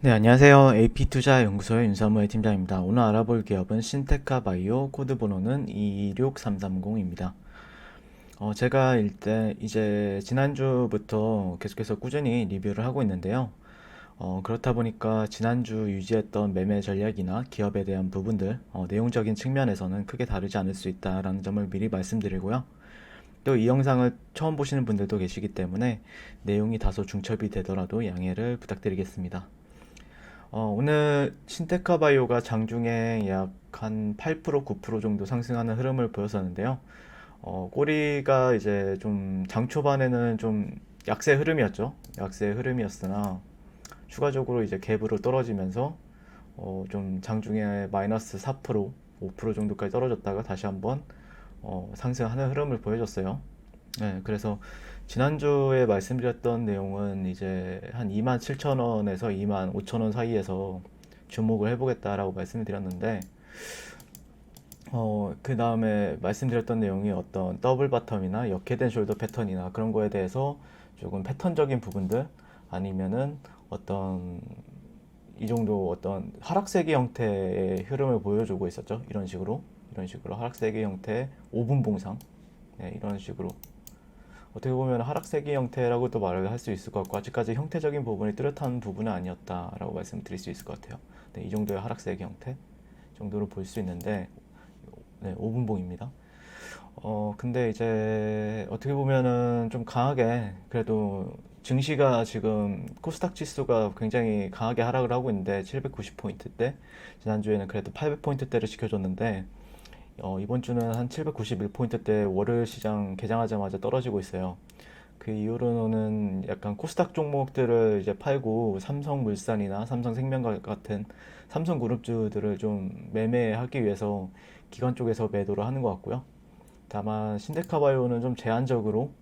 네, 안녕하세요. AP투자연구소의 윤사무의 팀장입니다. 오늘 알아볼 기업은 신테카 바이오, 코드 번호는 26330입니다. 제가 일단 이제 지난주부터 계속해서 꾸준히 리뷰를 하고 있는데요. 그렇다 보니까 지난주 유지했던 매매 전략이나 기업에 대한 부분들, 내용적인 측면에서는 크게 다르지 않을 수 있다라는 점을 미리 말씀드리고요. 또 이 영상을 처음 보시는 분들도 계시기 때문에 내용이 다소 중첩이 되더라도 양해를 부탁드리겠습니다. 오늘 신테카 바이오가 장중에 약 한 8%, 9% 정도 상승하는 흐름을 보였었는데요. 꼬리가 이제 좀 장 초반에는 좀 약세 흐름이었죠. 약세 흐름이었으나 추가적으로 이제 갭으로 떨어지면서 좀 장중에 마이너스 4%, 5% 정도까지 떨어졌다가 다시 한번 상승하는 흐름을 보여줬어요. 네, 그래서 지난주에 말씀드렸던 내용은 이제 한 27,000원에서 25,000원 사이에서 주목을 해보겠다라고 말씀을 드렸는데, 그 다음에 말씀드렸던 내용이 어떤 더블 바텀이나 역헤드앤 숄더 패턴이나 그런 거에 대해서 조금 패턴적인 부분들 아니면은 어떤 이 정도 어떤 하락세기 형태의 흐름을 보여주고 있었죠. 이런 식으로 하락세기 형태의 5분 봉상, 네, 이런 식으로 어떻게 보면 하락세기 형태라고도 말을 할 수 있을 것 같고 아직까지 형태적인 부분이 뚜렷한 부분은 아니었다라고 말씀드릴 수 있을 것 같아요. 네, 이 정도의 하락세기 형태 정도로 볼 수 있는데 네, 5분봉입니다. 근데 이제 어떻게 보면은 좀 강하게 그래도 증시가 지금 코스닥 지수가 굉장히 강하게 하락을 하고 있는데 790포인트대 지난주에는 그래도 800포인트대를 지켜줬는데 이번 주는 한 791포인트대 월요일 시장 개장하자마자 떨어지고 있어요. 그 이후로는 약간 코스닥 종목들을 이제 팔고 삼성물산이나 삼성생명 같은 삼성그룹주들을 좀 매매하기 위해서 기관 쪽에서 매도를 하는 것 같고요. 다만 신데카바이오는 좀 제한적으로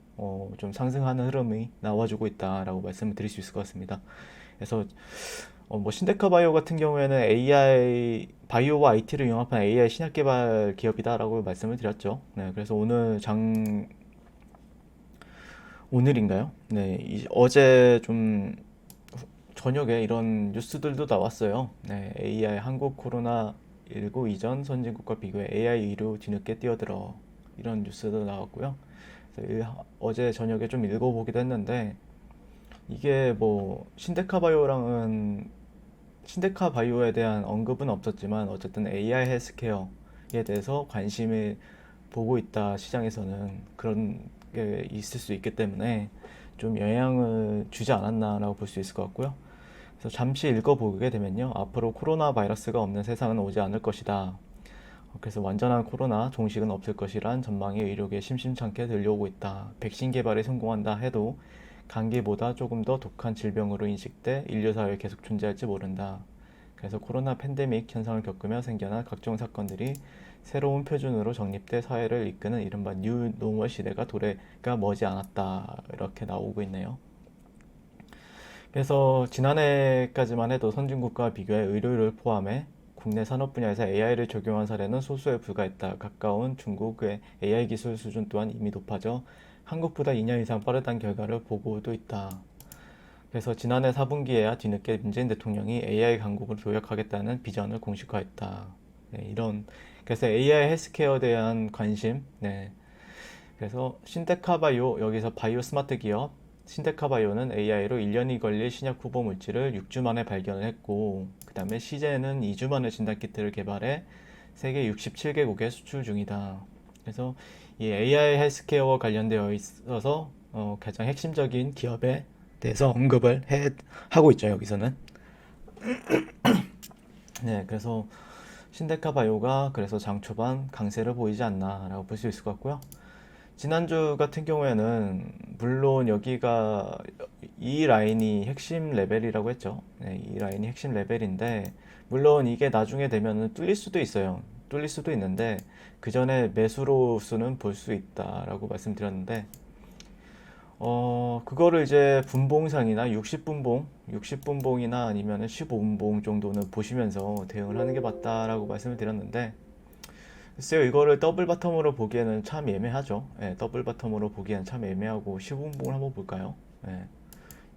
좀 상승하는 흐름이 나와주고 있다라고 말씀을 드릴 수 있을 것 같습니다. 그래서 뭐 신데카바이오 같은 경우에는 AI 바이오와 IT를 융합한 AI 신약 개발 기업이다라고 말씀을 드렸죠. 네, 그래서 오늘인가요? 네, 어제 좀 저녁에 이런 뉴스들도 나왔어요. 네, AI 한국 코로나19 이전 선진국과 비교해 AI 의료 뒤늦게 뛰어들어 이런 뉴스도 나왔고요. 그래서 어제 저녁에 좀 읽어보기도 했는데 이게 뭐 신데카 바이오에 대한 언급은 없었지만 어쨌든 AI 헬스케어에 대해서 관심을 보고 있다 시장에서는 그런 게 있을 수 있기 때문에 좀 영향을 주지 않았나라고 볼 수 있을 것 같고요. 그래서 잠시 읽어보게 되면요. 앞으로 코로나 바이러스가 없는 세상은 오지 않을 것이다. 그래서 완전한 코로나 종식은 없을 것이란 전망이 의료계에 심심찮게 들려오고 있다. 백신 개발에 성공한다 해도 감기보다 조금 더 독한 질병으로 인식돼 인류사회에 계속 존재할지 모른다. 그래서 코로나 팬데믹 현상을 겪으며 생겨난 각종 사건들이 새로운 표준으로 정립돼 사회를 이끄는 이른바 뉴 노멀 시대가 도래가 머지 않았다. 이렇게 나오고 있네요. 그래서 지난해까지만 해도 선진국과 비교해 의료를 포함해 국내 산업 분야에서 AI를 적용한 사례는 소수에 불과했다. 가까운 중국의 AI 기술 수준 또한 이미 높아져 한국보다 2년 이상 빠르다는 결과를 보고도 있다. 그래서 지난해 4분기에야 뒤늦게 문재인 대통령이 AI 강국을 도약하겠다는 비전을 공식화했다. 네, 그래서 AI 헬스케어에 대한 관심, 네, 그래서 신데카바이오 여기서 바이오 스마트 기업 신데카바이오는 AI로 1년이 걸릴 신약 후보 물질을 6주 만에 발견을 했고 그 다음에 시제는 2주 만에 진단키트를 개발해 세계 67개국에 수출 중이다. 그래서 이 AI 헬스케어와 관련되어 있어서 가장 핵심적인 기업에 대해서 하고 있죠 여기서는. 네, 그래서 신데카바이오가 그래서 장 초반 강세를 보이지 않나라고 볼 수 있을 것 같고요. 지난주 같은 경우에는 물론 여기가 이 라인이 핵심 레벨이라고 했죠. 네, 이 라인이 핵심 레벨인데 물론 이게 나중에 되면은 뚫릴 수도 있어요. 뚫릴 수도 있는데 그 전에 매수로수는 볼 수 있다라고 말씀드렸는데 그거를 이제 분봉상이나 60분봉이나 아니면은 15분봉 정도는 보시면서 대응을 하는 게 맞다라고 말씀을 드렸는데 글쎄요, 이거를 더블 바텀으로 보기에는 참 애매하죠. 예, 더블 바텀으로 보기에는 참 애매하고 15분봉을 한번 볼까요? 예,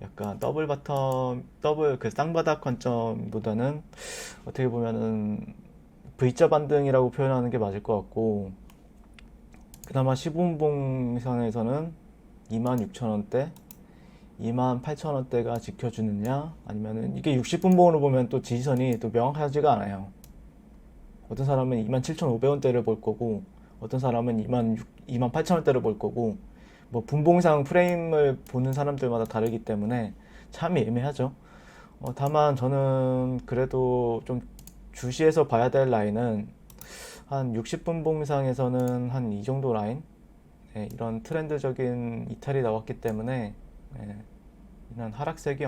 약간 더블 바텀, 더블 그 쌍바닥 관점보다는 어떻게 보면은 V자 반등이라고 표현하는 게 맞을 것 같고, 그나마 15분봉 상에서는 26,000원대, 28,000원대가 지켜주느냐, 아니면은 이게 60분봉으로 보면 또 지지선이 또 명확하지가 않아요. 어떤 사람은 27,500원대를 볼 거고, 어떤 사람은 28,000원대를 볼 거고, 뭐 분봉상 프레임을 보는 사람들마다 다르기 때문에 참 애매하죠. 다만 저는 그래도 좀 주시해서 봐야 될 라인은 한 60분 봉상에서는 한 이 정도 라인, 이런 트렌드적인 이탈이 나왔기 때문에 이런 하락세기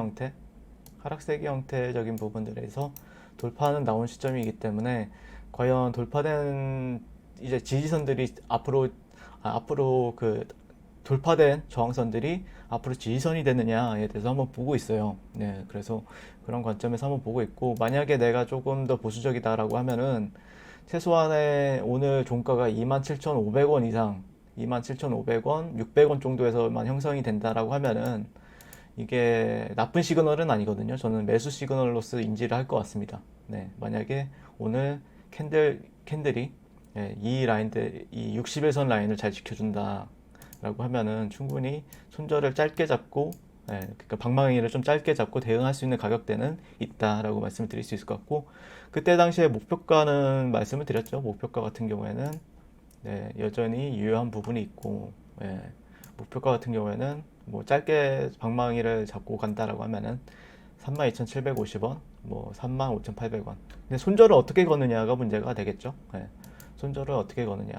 형태적인 부분들에서 돌파는 나온 시점이기 때문에 과연 돌파된 이제 지지선들이 앞으로 그 돌파된 저항선들이 앞으로 지지선이 되느냐에 대해서 한번 보고 있어요. 네, 그래서 그런 관점에서 한번 보고 있고, 만약에 내가 조금 더 보수적이다라고 하면은 최소한의 오늘 종가가 27,500원 이상, 27,500원, 600원 정도에서만 형성이 된다라고 하면은 이게 나쁜 시그널은 아니거든요. 저는 매수 시그널로서 인지를 할 것 같습니다. 네, 만약에 오늘 캔들이 이 라인들, 이 60일선 라인을 잘 지켜준다 라고 하면은 충분히 손절을 짧게 잡고, 그러니까 방망이를 좀 짧게 잡고 대응할 수 있는 가격대는 있다라고 말씀을 드릴 수 있을 것 같고, 그때 당시에 목표가는 말씀을 드렸죠. 목표가 같은 경우에는 여전히 유효한 부분이 있고, 목표가 같은 경우에는 뭐 짧게 방망이를 잡고 간다라고 하면은 32,750원, 뭐 35,800원. 근데 손절을 어떻게 거느냐가 문제가 되겠죠. 손절을 어떻게 거느냐.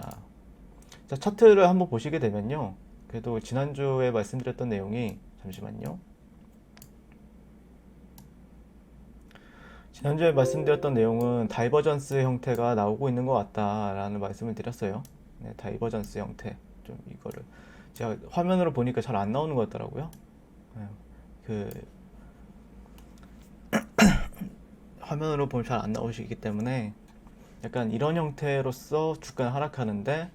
자, 차트를 한번 보시게 되면요. 그래도 지난주에 말씀드렸던 내용이, 잠시만요. 지난주에 말씀드렸던 내용은 다이버전스 형태가 나오고 있는 것 같다라는 말씀을 드렸어요. 네, 다이버전스 형태. 좀 이거를 제가 화면으로 보니까 잘 안 나오는 것 같더라고요. 네, 그 화면으로 보면 잘 안 나오시기 때문에 약간 이런 형태로서 주가는 하락하는데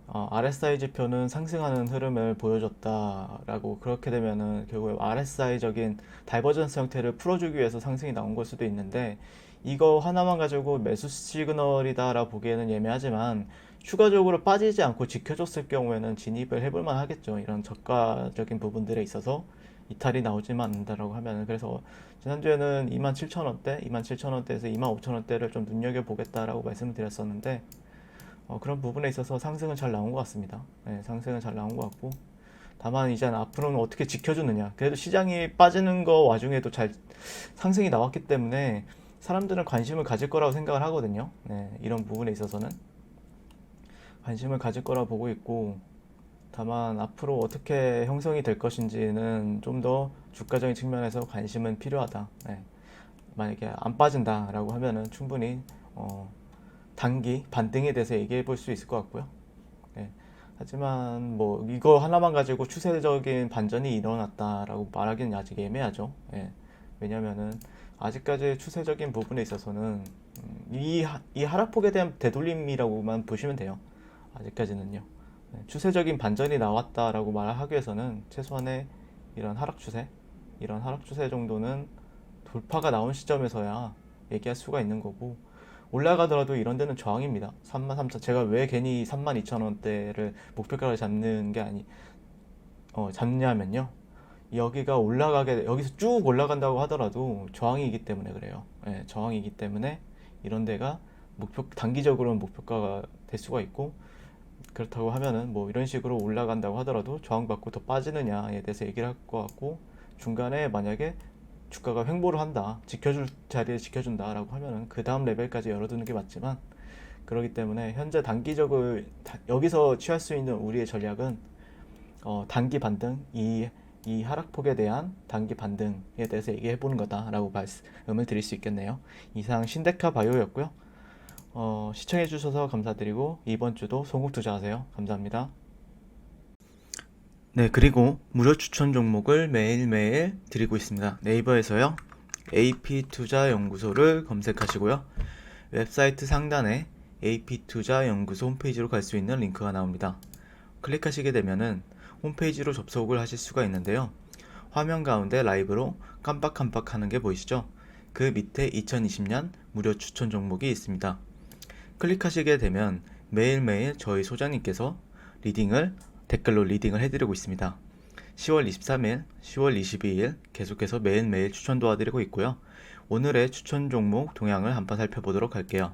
RSI 지표는 상승하는 흐름을 보여줬다라고, 그렇게 되면은 결국에 RSI적인 다이버전스 형태를 풀어주기 위해서 상승이 나온 걸 수도 있는데, 이거 하나만 가지고 매수 시그널이다라 보기에는 예매하지만 추가적으로 빠지지 않고 지켜줬을 경우에는 진입을 해볼 만 하겠죠. 이런 저가적인 부분들에 있어서 이탈이 나오지만 않는다라고 하면은. 그래서 지난주에는 27,000원대, 27,000원대에서 25,000원대를 좀 눈여겨보겠다라고 말씀을 드렸었는데, 그런 부분에 있어서 상승은 잘 나온 것 같습니다. 상승은 잘 나온 것 같고, 다만 이제 앞으로는 어떻게 지켜주느냐. 그래도 시장이 빠지는 거 와중에도 잘 상승이 나왔기 때문에 사람들은 관심을 가질 거라고 생각을 하거든요. 이런 부분에 있어서는 관심을 가질 거라 보고 있고, 다만 앞으로 어떻게 형성이 될 것인지는 좀 더 주가적인 측면에서 관심은 필요하다. 만약에 안 빠진다라고 하면은 충분히 단기 반등에 대해서 얘기해 볼 수 있을 것 같고요. 하지만 뭐 이거 하나만 가지고 추세적인 반전이 일어났다라고 말하기는 아직 애매하죠. 왜냐면은 아직까지 추세적인 부분에 있어서는 이 하락폭에 대한 되돌림이라고만 보시면 돼요. 아직까지는요. 추세적인 반전이 나왔다라고 말하기 위해서는 최소한의 이런 하락 추세 정도는 돌파가 나온 시점에서야 얘기할 수가 있는 거고, 올라가더라도 이런 데는 저항입니다. 33,000, 제가 왜 괜히 32,000원대를 목표가를 잡냐면요. 여기서 쭉 올라간다고 하더라도 저항이기 때문에 그래요. 저항이기 때문에 이런 데가 단기적으로는 목표가가 될 수가 있고, 그렇다고 하면은 뭐 이런 식으로 올라간다고 하더라도 저항받고 더 빠지느냐에 대해서 얘기를 할 것 같고, 중간에 만약에 주가가 횡보를 한다, 지켜줄 자리에 지켜준다라고 하면은 그 다음 레벨까지 열어두는 게 맞지만, 그렇기 때문에 현재 단기적으로 여기서 취할 수 있는 우리의 전략은 단기 반등, 이 하락폭에 대한 단기 반등에 대해서 얘기해 보는 거다라고 말씀을 드릴 수 있겠네요. 이상 신데카 바이오였고요. 시청해 주셔서 감사드리고 이번 주도 송국 투자하세요. 감사합니다. 네, 그리고 무료 추천 종목을 매일매일 드리고 있습니다. 네이버에서요. AP투자연구소를 검색하시고요. 웹사이트 상단에 AP투자연구소 홈페이지로 갈 수 있는 링크가 나옵니다. 클릭하시게 되면은 홈페이지로 접속을 하실 수가 있는데요. 화면 가운데 라이브로 깜빡깜빡 하는 게 보이시죠? 그 밑에 2020년 무료 추천 종목이 있습니다. 클릭하시게 되면 매일매일 저희 소장님께서 댓글로 리딩을 해드리고 있습니다. 10월 23일, 10월 22일 계속해서 매일매일 추천 도와드리고 있고요. 오늘의 추천 종목 동향을 한번 살펴보도록 할게요.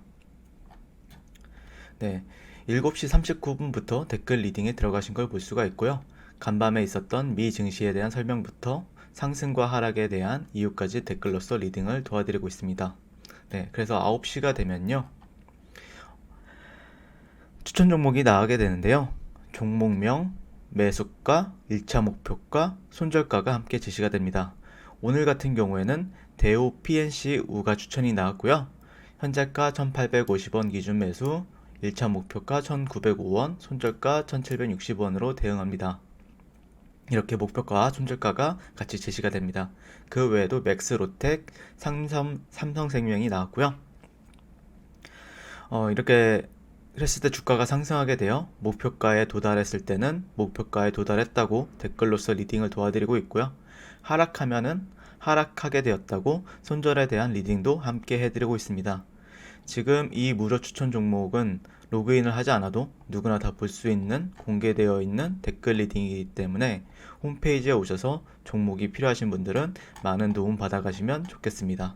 네, 7시 39분부터 댓글 리딩에 들어가신 걸 볼 수가 있고요. 간밤에 있었던 미 증시에 대한 설명부터 상승과 하락에 대한 이유까지 댓글로서 리딩을 도와드리고 있습니다. 네, 그래서 9시가 되면요. 추천 종목이 나가게 되는데요. 종목명, 매수가, 1차 목표가, 손절가가 함께 제시가 됩니다. 오늘 같은 경우에는 대우 PNC 우가 추천이 나왔고요. 현재가 1850원 기준 매수, 1차 목표가 1905원, 손절가 1760원으로 대응합니다. 이렇게 목표가와 손절가가 같이 제시가 됩니다. 그 외에도 맥스로텍, 삼성생명이 나왔고요. 이렇게 했을 때 주가가 상승하게 되어 목표가에 도달했을 때는 목표가에 도달했다고 댓글로서 리딩을 도와드리고 있고요. 하락하면은 하락하게 되었다고 손절에 대한 리딩도 함께 해드리고 있습니다. 지금 이 무료 추천 종목은 로그인을 하지 않아도 누구나 다 볼 수 있는 공개되어 있는 댓글 리딩이기 때문에 홈페이지에 오셔서 종목이 필요하신 분들은 많은 도움 받아가시면 좋겠습니다.